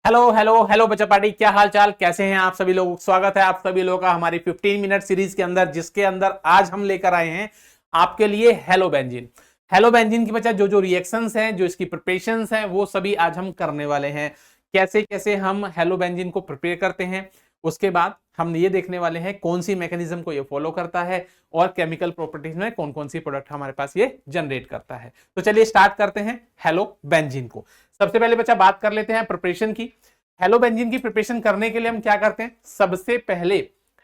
Hello hello hello बच्चा party, क्या हाल चाल, कैसे हैं आप सभी लोग। स्वागत है आप सभी लोगों का हमारी 15 मिनट सीरीज के अंदर, जिसके अंदर आज हम लेकर आए हैं आपके लिए हेलो बेंजीन। हेलो बेंजीन की बच्चा जो जो रिएक्शंस हैं, जो इसकी प्रिपरेशंस हैं, वो सभी आज हम करने वाले हैं। कैसे कैसे हम हेलो बेंजीन को प्रिपेयर करते हैं, उसके बाद हम ये देखने वाले हैं कौन सी मैकेनिज्म को ये फॉलो करता है और केमिकल प्रॉपर्टीज में कौन कौन सी प्रोडक्ट हमारे पास ये जनरेट करता है। तो चलिए स्टार्ट करते हैं हेलो बेंजीन को। सबसे पहले बच्चा बात कर लेते हैं प्रिपरेशन की। हेलो बेंजीन की प्रिपरेशन करने के लिए हम क्या करते हैं, सबसे पहले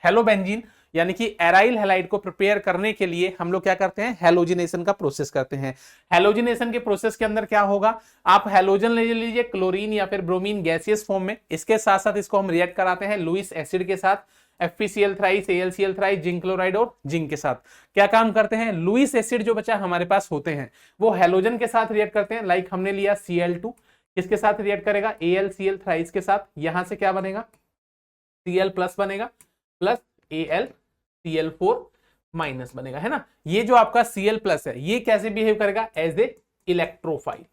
हेलो बेंजीन यानी कि एराइल हैलाइड को प्रिपेयर करने के लिए हम लोग क्या करते हैं, हेलोजिनेशन का प्रोसेस करते हैं। हेलोजिनेशन के प्रोसेस के अंदर क्या होगा, आप हेलोजन ले लीजिए क्लोरीन या फिर ब्रोमीन गैसियस फॉर्म में, इसके साथ साथ इसको हम रिएक्ट कराते हैं लुईस एसिड के साथ, FeCl thrice, AlCl thrice, zinc chloride और जिंक के साथ। क्या काम करते हैं, लुईस एसिड जो बच्चा हमारे पास होते हैं वो हेलोजन के साथ रिएक्ट करते हैं। लाइक हमने लिया Cl2, किसके साथ रिएक्ट करेगा, AlCl थ्राइस के साथ। यहां से क्या बनेगा, Cl प्लस बनेगा प्लस AlCl4 माइनस बनेगा, है ना। ये जो आपका Cl प्लस है ये कैसे बिहेव करेगा, एज ए इलेक्ट्रोफाइल,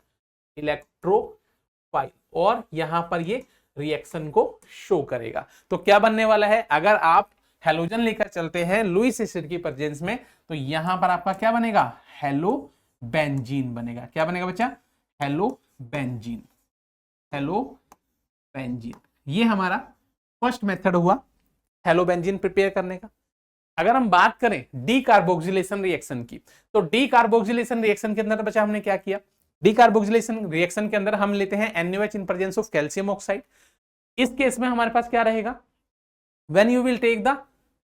और यहां पर ये रिएक्शन को शो करेगा। तो क्या बनने वाला है, अगर आप हेलोजन लेकर चलते हैं लुईस एसिड की प्रेजेंस में, तो यहां पर आपका क्या बनेगा, हेलो बेंजीन बनेगा। क्या बनेगा बच्चा, हेलो बेंजीन, हेलो बेंजीन। ये हमारा फर्स्ट मेथड हुआ हेलो बेंजीन प्रिपेयर करने का। अगर हम बात करें डीकार्बोक्सिलेशन रिएक्शन की, तो डीकार्बोक्सिलेशन रिएक्शन के अंदर बच्चा हमने क्या किया, डीकार्बोक्सिलेशन रिएक्शन के अंदर हम लेते हैं NaOH in presence of calcium oxide. इस केस में हमारे पास क्या रहेगा, when you will take the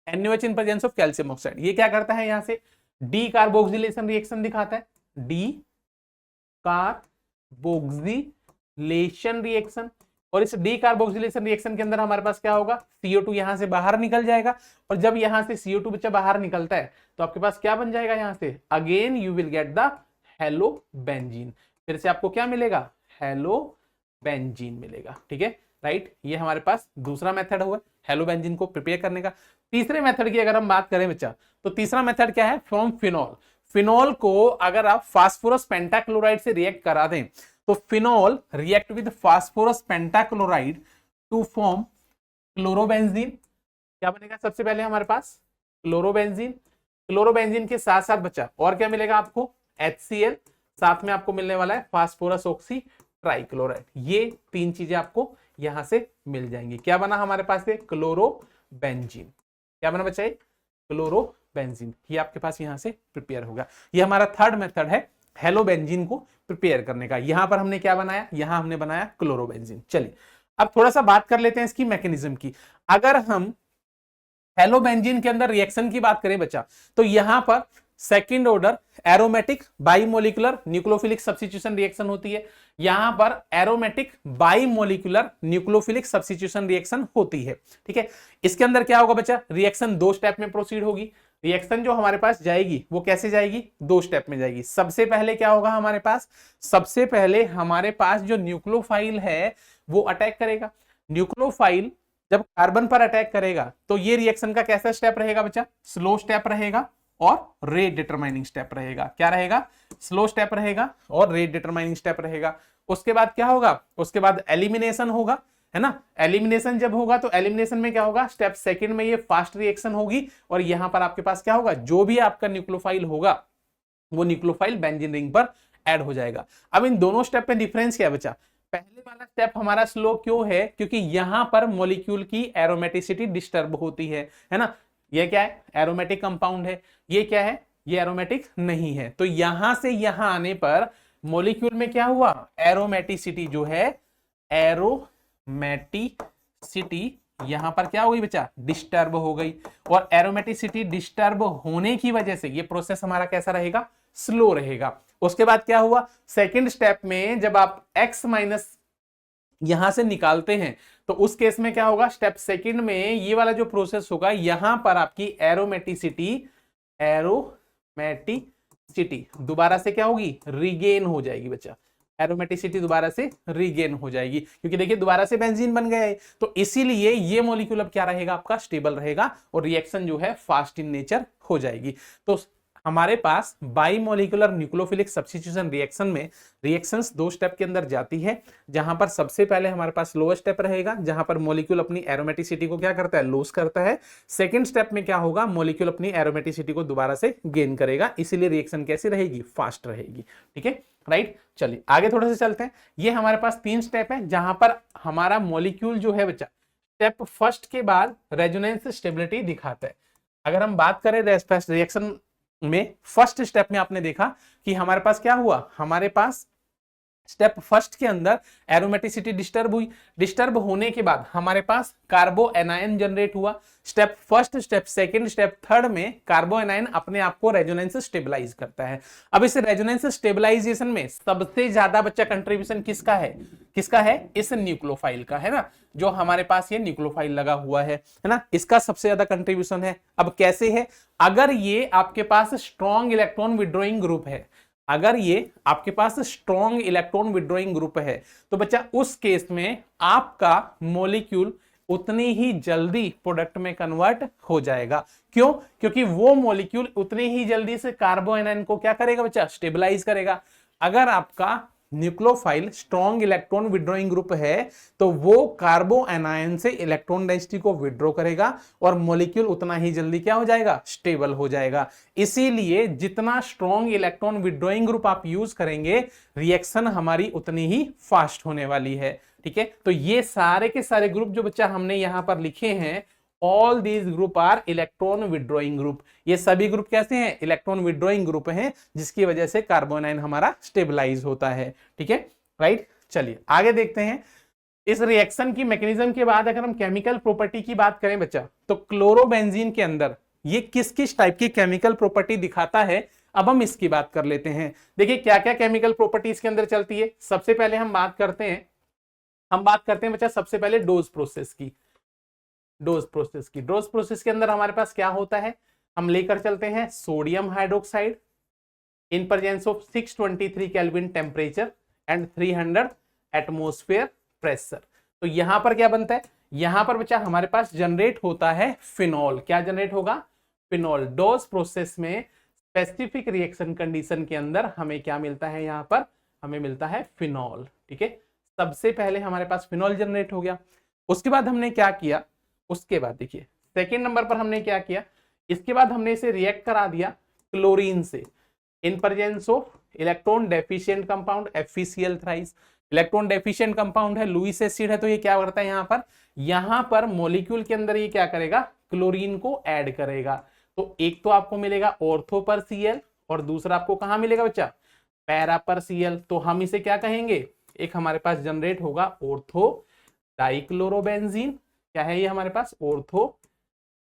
NaOH in presence of calcium oxide, ये क्या करता है, यहां से डीकार्बोक्सिलेशन रिएक्शन दिखाता है, डीकार्बोक्सिलेशन रिएक्शन। और इस डीकार्बोक्सिलेशन रिएक्शन के अंदर हमारे पास क्या होगा, CO2 यहां से बाहर निकल जाएगा, और जब यहां से CO2 बच्चा बाहर निकलता है तो आपके पास क्या बन जाएगा, यहां से again you will get the hello benzene. फिर से आपको क्या मिलेगा, हेलो बेंजीन मिलेगा। ठीक है, राइट। ये हमारे पास दूसरा मेथड हुआ हेलो बेंजीन को प्रिपेयर करने का। तीसरे मेथड की अगर हम बात करें बच्चा, तो तीसरा मेथड क्या है, फ्रॉम फिनॉल। फिनॉल को अगर आप फास्फोरस पेंटाक्लोराइड से रिएक्ट करा दें, तो phenol react with phosphorus pentachloride to form chlorobenzene. क्या बनेगा, सबसे पहले हमारे पास क्लोरोबेंजीन। क्लोरोबेंजीन के साथ साथ बच्चा और क्या मिलेगा आपको, HCl, साथ में आपको मिलने वाला है फास्फोरस ऑक्सी ट्राइक्लोराइड। ये तीन चीजें आपको यहां से मिल जाएंगी। क्या बना हमारे पास से, क्लोरोबेंजीन। क्या बना बच्चा, क्लोरोबेंजीन। ये आपके पास यहां से प्रिपेयर होगा। ये हमारा थर्ड मेथड है हेलो बेंजीन को प्रिपेयर करने का। यहां पर हमने क्या बनाया, यहां हमने बनाया क्लोरोबेंजीन। चलिए अब थोड़ा सा बात कर लेते हैं इसकी मैकेनिज्म की। अगर हम हेलो बेंजीन के अंदर रिएक्शन की बात करें बच्चा, तो यहां पर second order aromatic bimolecular nucleophilic substitution reaction होती है। यहां पर aromatic bimolecular nucleophilic substitution reaction होती है। ठीक है, इसके अंदर क्या होगा बच्चा, रिएक्शन दो स्टेप में प्रोसीड होगी। रिएक्शन जो हमारे पास जाएगी वो कैसे जाएगी, दो स्टेप में जाएगी। सबसे पहले क्या होगा हमारे पास, सबसे पहले हमारे पास जो न्यूक्लियोफाइल है वो अटैक करेगा। न्यूक्लियोफाइल जब कार्बन पर अटैक करेगा तो ये रिएक्शन का कैसा स्टेप रहेगा बच्चा, स्लो स्टेप रहेगा और रेट डिटरमाइनिंग स्टेप रहेगा। क्या रहेगा, स्लो स्टेप रहेगा और रेट डिटरमाइनिंग स्टेप रहेगा। उसके बाद क्या होगा, उसके बाद एलिमिनेशन होगा, है ना। एलिमिनेशन जब होगा तो एलिमिनेशन में क्या होगा, स्टेप सेकंड में ये फास्ट रिएक्शन होगी, और यहां पर आपके पास क्या होगा, जो भी आपका न्यूक्लियोफाइल होगा वो न्यूक्लियोफाइल बेंजीन रिंग पर ऐड हो जाएगा। अब इन दोनों स्टेप में डिफरेंस क्या बचा, पहले वाला स्टेप हमारा स्लो क्यों है, क्योंकि यहां पर मॉलिक्यूल की एरोमेटिसिटी डिस्टर्ब होती है ना। ये क्या है, एरोमेटिक कंपाउंड है। ये क्या है, ये एरोमेटिक नहीं है। तो यहां से यहां आने पर मॉलिक्यूल में क्या हुआ, एरोमेटिसिटी जो है, एरोमेटिसिटी यहां पर क्या हो गई बच्चा, डिस्टर्ब हो गई। और एरोमेटिसिटी डिस्टर्ब होने की वजह से ये प्रोसेस हमारा कैसा रहेगा, स्लो रहेगा। उसके बाद क्या हुआ, सेकंड स्टेप में जब आप X माइनस यहां से निकालते हैं तो उस केस में क्या होगा, स्टेप सेकंड में ये वाला जो प्रोसेस होगा, यहां पर आपकी एरोमेटिसिटी दोबारा से क्या होगी, रीगेन हो जाएगी बच्चा। एरोमेटिसिटी दोबारा से रीगेन हो जाएगी, क्योंकि देखिए दोबारा से बेंजीन बन गया है। तो इसीलिए ये मॉलिक्यूल अब क्या रहेगा आपका, स्टेबल रहेगा, और रिएक्शन जो है फास्ट इन नेचर हो जाएगी। तो हमारे पास बाइमोलिकुलर न्यूक्लियोफिलिक सब्स्टिट्यूशन रिएक्शन में रिएक्शंस 2 स्टेप के अंदर जाती है, जहां पर सबसे पहले हमारे पास लोअर स्टेप रहेगा, जहां पर मॉलिक्यूल अपनी एरोमेटिसिटी को क्या करता है, लूज करता है। सेकंड स्टेप में क्या होगा, मॉलिक्यूल अपनी एरोमेटिसिटी को दोबारा से गेन करेगा, इसीलिए रिएक्शन कैसी रहेगी, फास्ट रहेगी। ठीक है, राइट। चलिए आगे थोड़ा सा चलते हैं। ये हमारे पास 3 स्टेप है, जहां पर हमारा मॉलिक्यूल जो है बच्चा स्टेप फर्स्ट के बाद रेजोनेंस स्टेबिलिटी दिखाता है। अगर हम बात करें रिएक्शन में फर्स्ट स्टेप में आपने देखा कि हमारे पास क्या हुआ, हमारे पास स्टेप फर्स्ट के अंदर एरोमेटिसिटी डिस्टर्ब हुई। डिस्टर्ब होने के बाद हमारे पास कार्बो एनायन जनरेट हुआ। Step first, step second, step third में कार्बो एनायन अपने आप को रेजोनेंस स्टेबलाइज करता है। अब इस रेजोनेंस स्टेबलाइजेशन में सबसे ज्यादा बच्चा कंट्रीब्यूशन किसका है, किसका है, इस न्यूक्लियोफाइल का है ना, जो हमारे पास ये न्यूक्लियोफाइल लगा हुआ है ना, इसका सबसे ज्यादा कंट्रीब्यूशन है। अब कैसे है, अगर ये आपके पास स्ट्रॉन्ग इलेक्ट्रॉन विड्रॉइंग ग्रुप है, अगर ये आपके पास स्ट्रॉन्ग इलेक्ट्रॉन विड्रॉइंग ग्रुप है, तो बच्चा उस केस में आपका मॉलिक्यूल उतनी ही जल्दी प्रोडक्ट में कन्वर्ट हो जाएगा। क्यों, क्योंकि वो मॉलिक्यूल उतनी ही जल्दी से कार्बो एनायन को क्या करेगा बच्चा, स्टेबलाइज करेगा। अगर आपका nucleophile strong electron withdrawing group है, तो वो कार्बो एनायन से इलेक्ट्रॉन डेंसिटी को विड्रॉ करेगा और मॉलिक्यूल उतना ही जल्दी क्या हो जाएगा, स्टेबल हो जाएगा। इसीलिए जितना स्ट्रॉन्ग इलेक्ट्रॉन विड्रॉइंग ग्रुप आप यूज करेंगे, रिएक्शन हमारी उतनी ही फास्ट होने वाली है। ठीक है, तो ये सारे के सारे ग्रुप जो बच्चा हमने यहां पर लिखे हैं, all these group are electron withdrawing group. ये सभी ग्रुप कैसे हैं, इलेक्ट्रॉन विड्रॉइंग ग्रुप हैं, जिसकी वजह से कार्बन आयन हमारा स्टेबलाइज होता है। ठीक है, राइट। चलिए आगे देखते हैं। इस रिएक्शन की मैकेनिज्म के बाद अगर हम केमिकल प्रॉपर्टी की बात करें बच्चा, तो क्लोरोबेंजीन के अंदर ये किस किस टाइप की केमिकल प्रॉपर्टी दिखाता है, अब हम इसकी बात कर लेते हैं। देखिए क्या क्या केमिकल प्रॉपर्टी इसके अंदर चलती है। सबसे पहले हम बात करते हैं बच्चा सबसे पहले डोज प्रोसेस की। डोज प्रोसेस के अंदर हमारे पास क्या होता है, हम लेकर चलते हैं sodium hydroxide in presence of 623 kelvin temperature and 300 atmosphere pressure. तो यहां पर क्या बनता है, यहां पर बच्चा हमारे पास जनरेट होता है फिनॉल। क्या जनरेट होगा, फिनॉल। डोज प्रोसेस में स्पेसिफिक रिएक्शन कंडीशन के अंदर हमें क्या मिलता है, यहां पर हमें मिलता है फिनॉल। ठीक है, सबसे पहले हमारे पास फिनॉल जनरेट हो गया। उसके बाद हमने क्या किया, उसके बाद देखिए सेकेंड नंबर पर हमने क्या किया, इसके बाद हमने इसे रिएक्ट करा दिया क्लोरीन से इन presence of electron deficient compound FeCl thrice. Electron deficient compound है, लुईस एसिड है, तो ये क्या करता है, यहां पर मॉलिक्यूल के अंदर ये क्या करेगा, क्लोरीन को ऐड करेगा। तो एक तो आपको मिलेगा ऑर्थो पर Cl और दूसरा आपको कहां मिलेगा बच्चा, पैरा पर Cl। तो हम इसे क्या कहेंगे, एक हमारे पास जनरेट होगा ऑर्थो डाइक्लोरोबेंजीन। क्या है ये हमारे पास, ऑर्थो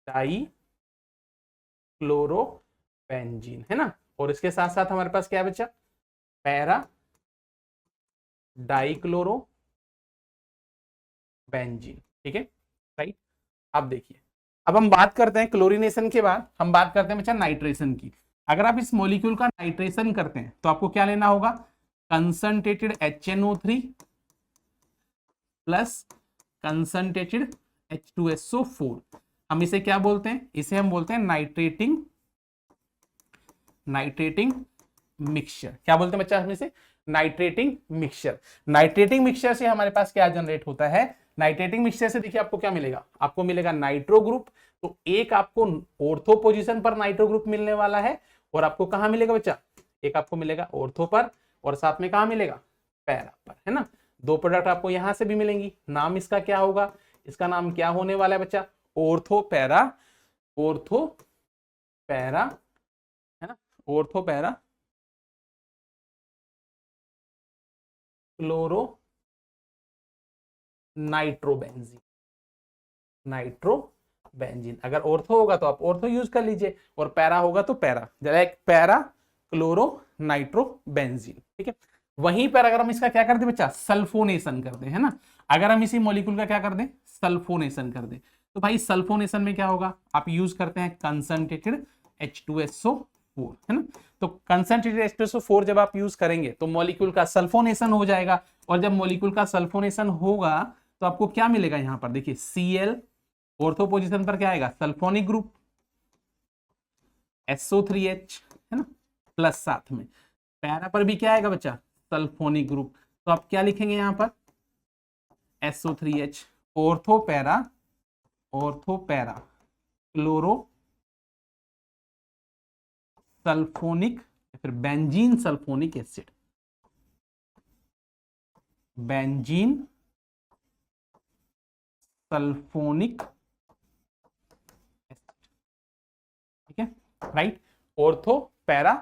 डाइक्लोरोबेंजीन है ना। और इसके साथ साथ हमारे पास क्या बचा, पैरा डाइक्लोरोबेंजीन। ठीक है, राइट। अब देखिए, अब हम बात करते हैं क्लोरीनेशन के बाद हम बात करते हैं बच्चा नाइट्रेशन की। अगर आप इस मॉलिक्यूल का नाइट्रेशन करते हैं तो आपको क्या लेना होगा, concentrated HNO3 plus concentrated H2SO4। हम इसे क्या बोलते हैं, इसे हम बोलते हैं नाइट्रेटिंग मिक्सचर। क्या बोलते हैं बच्चा हम इसे, नाइट्रेटिंग मिक्सचर। नाइट्रेटिंग मिक्सचर से हमारे पास क्या जनरेट होता है, नाइट्रेटिंग मिक्सचर से देखिए आपको क्या मिलेगा, आपको मिलेगा नाइट्रो ग्रुप। तो एक आपको ऑर्थो पोजीशन पर नाइट्रो ग्रुप मिलने वाला है, और आपको कहां मिलेगा बच्चा, एक आपको मिलेगा ऑर्थो पर और साथ में कहां मिलेगा, पैरा पर, है ना। 2 प्रोडक्ट आपको यहां से भी मिलेंगी। नाम इसका क्या होगा, इसका नाम क्या होने वाला है बच्चा, ऑर्थो पैरा है ना, ऑर्थो पैरा क्लोरो नाइट्रोबेंजीन। अगर ऑर्थो होगा तो आप ऑर्थो यूज कर लीजिए और पैरा होगा तो पैरा, पैरा क्लोरो नाइट्रोबेंजीन। ठीक है, वहीं पर अगर हम इसका क्या कर दे बच्चा, सल्फोनेशन कर दे, है ना। अगर हम इसी मॉलिक्यूल का क्या कर दें, सल्फोनेशन कर दे, तो भाई सल्फोनेशन में क्या होगा, आप यूज करते हैं कंसंट्रेटेड H2SO4, है ना। तो कंसंट्रेटेड H2SO4 जब आप यूज करेंगे तो मॉलिक्यूल का सल्फोनेशन हो जाएगा, और जब मॉलिक्यूल का सल्फोनेशन होगा तो आपको क्या मिलेगा, यहां पर देखिए Cl, ऑर्थो पोजीशन पर क्या आएगा, सल्फोनिक ग्रुप, SO3H है ना, प्लस साथ में पैरा पर भी क्या आएगा बच्चा, सल्फोनिक ग्रुप। तो आप क्या लिखेंगे यहाँ पर, SO3H, ortho para chloro sulphonic, फिर benzene sulphonic acid, benzene sulphonic acid, ठीक है, right. Ortho para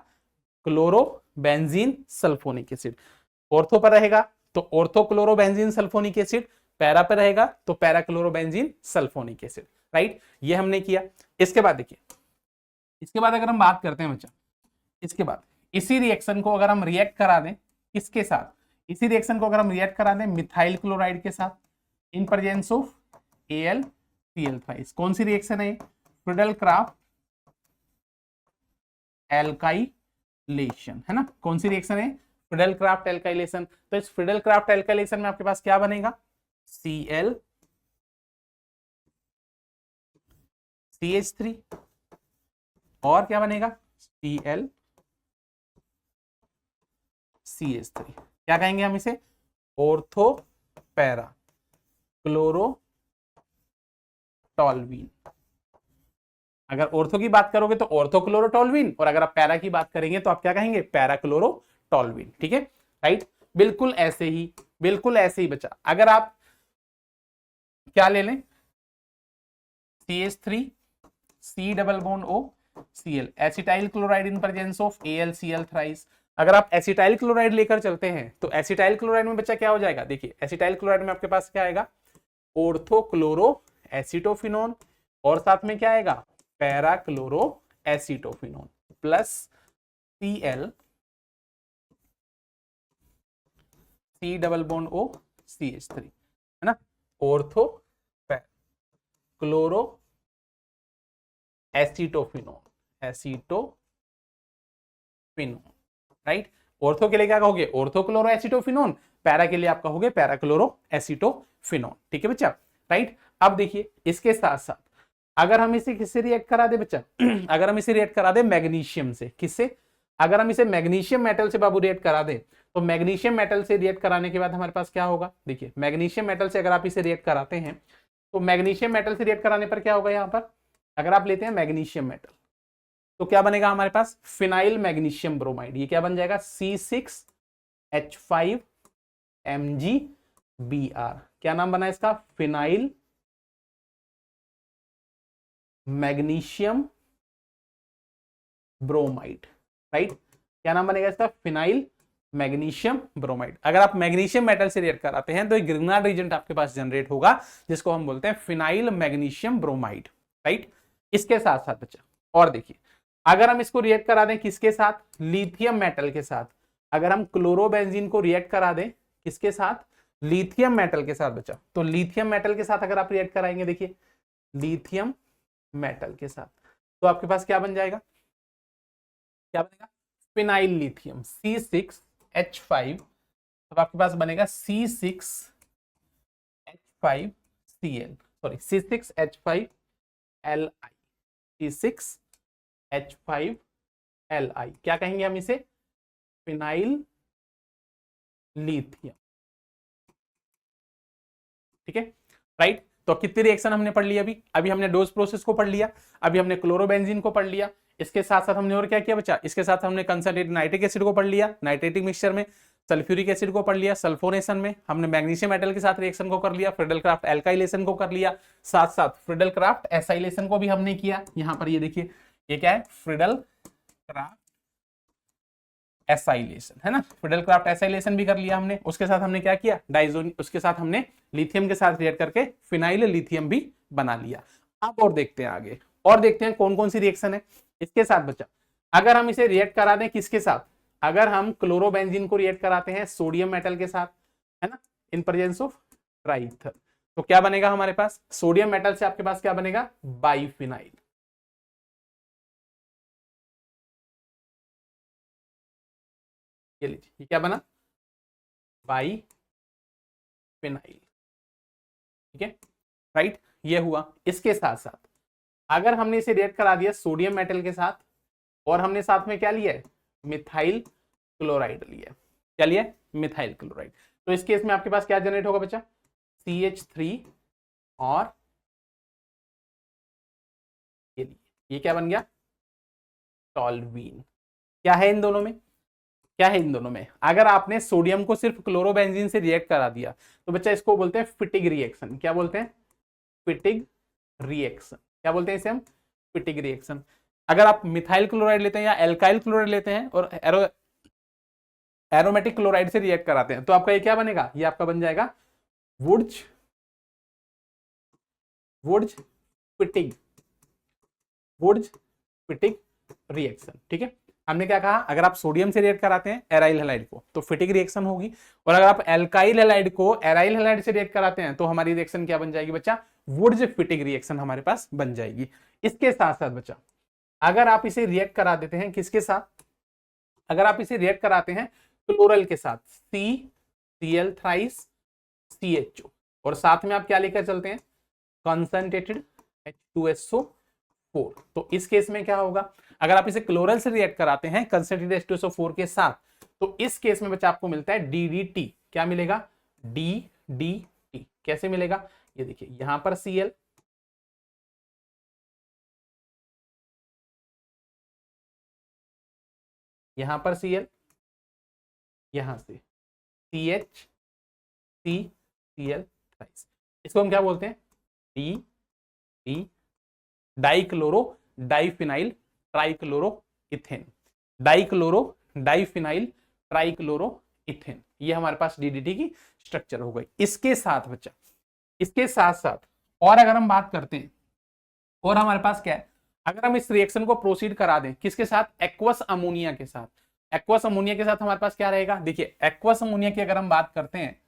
chloro benzene sulphonic acid, ortho पर रहेगा तो ortho chloro benzene sulphonic acid, para पर रहेगा तो para chloro benzene sulphonic acid, right. ये हमने किया। इसके बाद देखिए, इसके बाद अगर हम बात करते हैं बच्चा, इसके बाद इसी रिएक्शन को अगर हम रिएक्ट करा दें किसके साथ, इसी रिएक्शन को अगर हम रिएक्ट करा दें मिथाइल क्लोराइड के साथ इन प्रेजेंस ऑफ AlCl3, कौन सी रिएक्शन है, फ्रीडल क्राफ्ट एल्काइलेशन, है ना, कौन सी रिएक्शन है, फ्रीडल क्राफ्ट एल्काइलेशन। तो इस फ्रीडल क्राफ्ट एल्काइलेशन में आपके पास क्या बनेगा, Cl CH3 और क्या बनेगा, Cl CH3, क्या कहेंगे हम इसे, ऑर्थो पैरा क्लोरो टॉल्वीन। अगर ऑर्थो की बात करोगे तो ऑर्थो क्लोरो टॉल्वीन, और अगर आप पैरा की बात करेंगे तो आप क्या कहेंगे, पैरा क्लोरो टॉल्वीन, ठीक है, राइट। बिल्कुल ऐसे ही बचा, अगर आप क्या ले लें, CH3 C double bond O Cl, acetyl chloride in presence of AlCl thrice. अगर आप एसिटाइल क्लोराइड लेकर चलते हैं तो एसिटाइल क्लोराइड में बच्चा क्या हो जाएगा, देखिए एसिटाइल क्लोराइड में आपके पास क्या आएगा, ऑर्थो क्लोरो एसिटोफिनोन, और साथ में क्या आएगा, para chloro acetophenone plus Cl C double bond O CH3, है ना, ortho chloro acetophenone, right. Ortho के लिए क्या कहोगे, ऑर्थो क्लोरो एसिटोफिनोन, पैरा के लिए आप कहोगे पैरा क्लोरो एसिटोफिनोन, ठीक है बच्चा, राइट। अब देखिए इसके साथ साथ अगर हम इसे किससे रिएक्ट करा दे बच्चा अगर हम इसे रिएक्ट करा दे मैग्नीशियम से, किससे, अगर हम इसे मैग्नीशियम मेटल से बाबू रिएक्ट करा दे, तो मैग्नीशियम मेटल से रिएक्ट कराने के बाद हमारे पास क्या होगा, देखिए मैग्नीशियम मेटल से अगर आप इसे रिएक्ट कराते हैं तो मैग्नीशियम मेटल से रिएक्ट कराने पर क्या होगा, यहाँ पर अगर आप लेते हैं मैग्नीशियम मेटल तो क्या बनेगा हमारे पास, फिनाइल मैग्नीशियम ब्रोमाइड, ये क्या बन जाएगा, C6H5MgBr, क्या नाम बना इसका, फिनाइल मैग्नीशियम ब्रोमाइड, राइट, क्या नाम बनेगा इसका, फिनाइल मैग्नीशियम ब्रोमाइड। अगर आप मैग्नीशियम मेटल से रिएक्ट कराते हैं तो एक ग्रिग्नार्ड रीजेंट आपके पास जनरेट होगा जिसको हम बोलते हैं फिनाइल मैग्नीशियम ब्रोमाइड, राइट। इसके साथ साथ बच्चा और देखिए, अगर हम इसको रिएक्ट करा दें किसके साथ, लिथियम मेटल के साथ, अगर हम क्लोरोबेंजीन को रिएक्ट करा दें किसके साथ, लिथियम मेटल के साथ बच्चा, तो लिथियम मेटल के साथ अगर आप रिएक्ट कराएंगे, देखिए लिथियम मेटल के साथ, तो आपके पास क्या बन जाएगा, क्या बनेगा, फिनाइल लिथियम C6H5, तो आपके पास बनेगा C6H5Cl, सॉरी C6H5Li, C6H5Li, क्या कहेंगे हम इसे, फिनाइल लिथियम, ठीक है, राइट। तो कितनी रिएक्शन हमने पढ़ ली, अभी हमने डोज प्रोसेस को पढ़ लिया, अभी हमने क्लोरोबेंजीन को पढ़ लिया, इसके साथ साथ हमने और क्या किया बच्चा, इसके साथ हमने कंसंट्रेटेड नाइट्रिक एसिड को पढ़ लिया, नाइट्रेटिक मिक्सचर में सल्फ्यूरिक एसिड को पढ़ लिया, सल्फोनेशन में हमने मैग्नीशियम मेटल के साथ रिएक्शन को कर लिया, फ्रीडल क्राफ्ट एल्काइलेशन को कर लिया, साथ साथ फ्रीडल क्राफ्ट एसाइलेशन को भी हमने किया। यहां पर ये देखिए, ये क्या है, फ्रीडल क्राफ्ट एसाइलेशन, है ना, फ्रीडल क्राफ्ट एसाइलेशन भी कर लिया हमने। उसके साथ हमने क्या किया, डाइजोन, उसके साथ हमने लिथियम के साथ रिएक्ट करके फिनाइल लिथियम भी बना लिया। अब और देखते हैं आगे, और देखते हैं कौन कौन सी रिएक्शन है इसके साथ बच्चा। अगर हम इसे रिएक्ट करा दें किसके साथ, अगर हम क्लोरोबेंजीन को रिएक्ट कराते हैं सोडियम मेटल के साथ, है ना, इन प्रेजेंस ऑफ ट्राइथर, तो क्या बनेगा हमारे पास, सोडियम मेटल से आपके पास क्या बनेगा, बाइफिनाइल, ये लीजिए, ये क्या बना, बाइफिनाइल, ठीक है, राइट, ये हुआ। इसके साथ साथ अगर हमने इसे रिएक्ट करा दिया सोडियम मेटल के साथ और हमने साथ में क्या लिया है, मिथाइल क्लोराइड लिया है। क्या लिया है, मिथाइल क्लोराइड। तो इस केस में आपके पास क्या जनरेट होगा बच्चा, CH3 और ये क्या बन गया, टॉल्यूइन। क्या है इन दोनों में, क्या है इन दोनों में, अगर आपने सोडियम को सिर्फ क्लोरोबेंजीन से रिएक्ट करा दिया तो बच्चा इसको बोलते हैं फिटिग रिएक्शन। क्या बोलते हैं, फिटिग रिएक्शन। क्या बोलते हैं इसे हम, फिटिग रिएक्शन। अगर आप मिथाइल क्लोराइड लेते हैं या एल्काइल क्लोराइड लेते हैं और एरोमेटिक क्लोराइड से रिएक्ट कराते हैं तो आपका ये क्या बनेगा, ये आपका बन जाएगा वुड्स फिटिग, वुड्स फिटिग रिएक्शन। ठीक है, हमने क्या कहा, अगर आप सोडियम से रिएक्ट कराते हैं एराइल हैलाइड को तो फिटिग रिएक्शन होगी, और अगर आप एल्काइल हैलाइड को एराइल हैलाइड से रिएक्ट कराते हैं तो हमारी रिएक्शन क्या बन जाएगी बच्चा, वुड्स फिटिग रिएक्शन हमारे पास बन जाएगी। इसके साथ साथ बच्चा अगर आप इसे रिएक्ट करा देते हैं किसके साथ, अगर आप इसे रिएक्ट कराते हैं क्लोरल के साथ, CCl थ्राइस CHO, और साथ में आप क्या लेकर चलते हैं, कंसंट्रेटेड H2SO4, तो इस केस में क्या होगा, अगर आप इसे क्लोरल से रिएक्ट कराते हैं कंसंट्रेटेड H2SO4 के साथ तो इस केस में बच्चा आपको मिलता है DDT। क्या मिलेगा, DDT। कैसे मिलेगा, ये देखिए यहां पर Cl, यहां पर Cl, यहां से CH CCl थ्राइस, इसको हम क्या बोलते हैं, D dichloro diphenyl trichloro ethane, dichloro diphenyl trichloro ethane. ये हमारे पास DDT की स्ट्रक्चर हो गई। इसके साथ बच्चा, इसके साथ साथ और अगर हम बात करते हैं, और हमारे पास क्या है, अगर हम इस रिएक्शन को प्रोसीड करा दें किसके साथ, एक्वस अमोनिया के साथ, एक्वस अमोनिया के साथ हमारे पास क्या रहेगा, देखिए एक्वस अमोनिया की अगर हम बात करते हैं,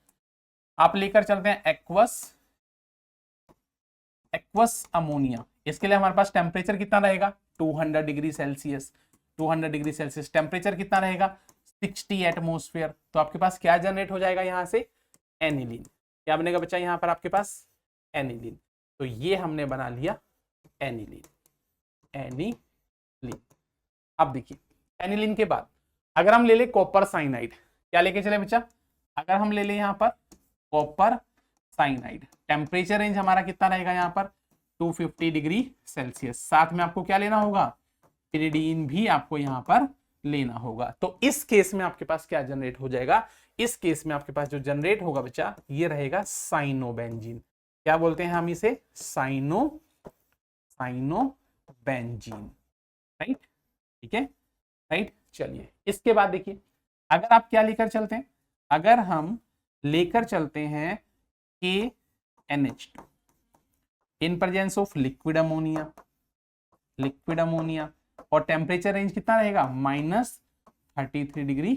आप लेकर चलते हैं एक्वस अमोनिया, इसके लिए हमारे पास टेम्परेचर कितना रहेगा, 200 degree Celsius, 200 degree Celsius. Temperature कितना रहेगा, 60 एटमोस्फेयर। तो आपके पास क्या जनरेट हो जाएगा यहाँ से, एनिलीन। क्या बनेगा बच्चा यहाँ पर आपके पास, एनिलीन। तो ये हमने बना लिया एनिलीन, एनिलीन। अब देखिए एनिलीन के बाद अगर हम ले ले कॉपर साइनाइड, क्या लेके चले बच्चा, अगर हम ले ले यहाँ पर कॉपर साइनाइड, टेम्परेचर रेंज हमारा कितना रहेगा यहाँ पर 250 डिग्री सेल्सियस। साथ में आपको क्या लेना होगा, पिरिडीन भी आपको यहाँ पर लेना होगा। तो इस केस में आपके पास क्या जनरेट हो जाएगा, इस केस में आपके पास जो जनरेट होगा बच्चा ये रहेगा साइनोबेंजीन। क्या बोलते हैं हम इसे, साइनोबेंजीन, राइट। ठीक है, राइट। चलिए इसके बाद देखिए अगर आप क्या लेकर चलते हैं, अगर हम लेकर चलते हैं KNH2 in presence of liquid ammonia, और टेम्परेचर रेंज कितना रहेगा, -33 डिग्री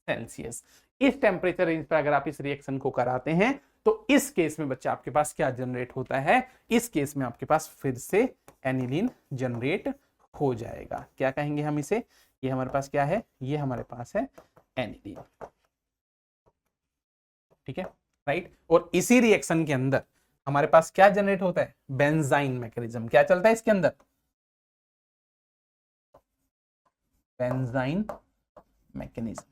सेल्सियस। इस टेम्परेचर रेंज पर अगर आप इस रिएक्शन को कराते हैं तो इस केस में बच्चा आपके पास क्या जनरेट होता है, इस केस में आपके पास फिर से एनिलीन जनरेट हो जाएगा। क्या कहेंगे हम इसे, ये हमारे पास क्या है, ये हमारे पास है एनिलीन। ठीक है, राइट। और इसी रिएक्शन के अंदर हमारे पास क्या जनरेट होता है, बेंजाइन मैकेनिज्म। क्या चलता है इसके अंदर, बेंजाइन मैकेनिज्म।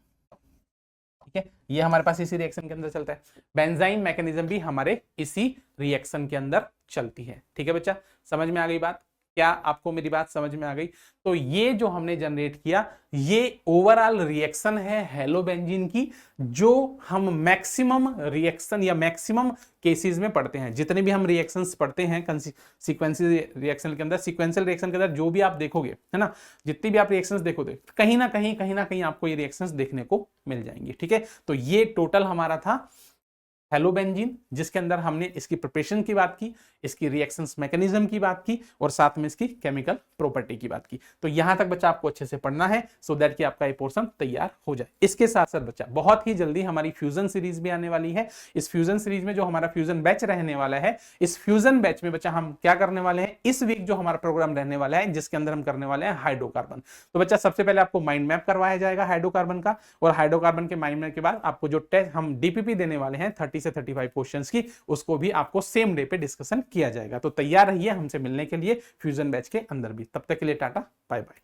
ठीक है, ये हमारे पास इसी रिएक्शन के अंदर चलता है। बेंजाइन मैकेनिज्म भी हमारे इसी रिएक्शन के अंदर चलती है। ठीक है बच्चा, समझ में आ गई बात, क्या आपको मेरी बात समझ में आ गई। तो ये जो हमने जनरेट किया ये ओवरऑल रिएक्शन है हेलोबेंजीन की, जो हम मैक्सिमम रिएक्शन या मैक्सिमम केसेस में पढ़ते हैं। जितने भी हम रिएक्शंस पढ़ते हैं सीक्वेंशियल रिएक्शन के अंदर, सीक्वेंशियल रिएक्शन के अंदर जो भी आप देखोगे है ना, जितनी भी आप रिएक्शंस देखोगे कहीं ना कहीं आपको ये रिएक्शंस देखने को मिल जाएंगी। ठीक है, तो ये टोटल हमारा था हेलोबेंजीन, जिसके अंदर हमने इसकी प्रिपरेशन की बात की, इसकी रिएक्शंस मैकेनिज्म की बात की और साथ में इसकी केमिकल प्रॉपर्टी की बात की। तो यहां तक बच्चा आपको अच्छे से पढ़ना है सो दैट कि आपका ये पोर्शन तैयार हो जाए। इसके साथ साथ बच्चा बहुत ही जल्दी हमारी फ्यूजन सीरीज भी आने वाली है। इस फ्यूजन सीरीज में जो हमारा फ्यूजन बैच रहने वाला है, इस फ्यूजन बैच में बच्चा हम क्या करने वाले हैं, इस वीक जो हमारा प्रोग्राम रहने वाला है जिसके अंदर हम करने वाले हैं हाइड्रोकार्बन। तो बच्चा सबसे पहले आपको माइंड मैप करवाया जाएगा हाइड्रोकार्बन का, और हाइड्रोकार्बन के माइंड मैप के बाद आपको जो टेस्ट हम डीपीपी देने वाले हैं 30 से 35 क्वेश्चंस की, उसको भी आपको सेम डे पे डिस्कशन किया जाएगा। तो तैयार रहिए हमसे मिलने के लिए फ्यूजन बैच के अंदर भी। तब तक के लिए टाटा, बाय बाय।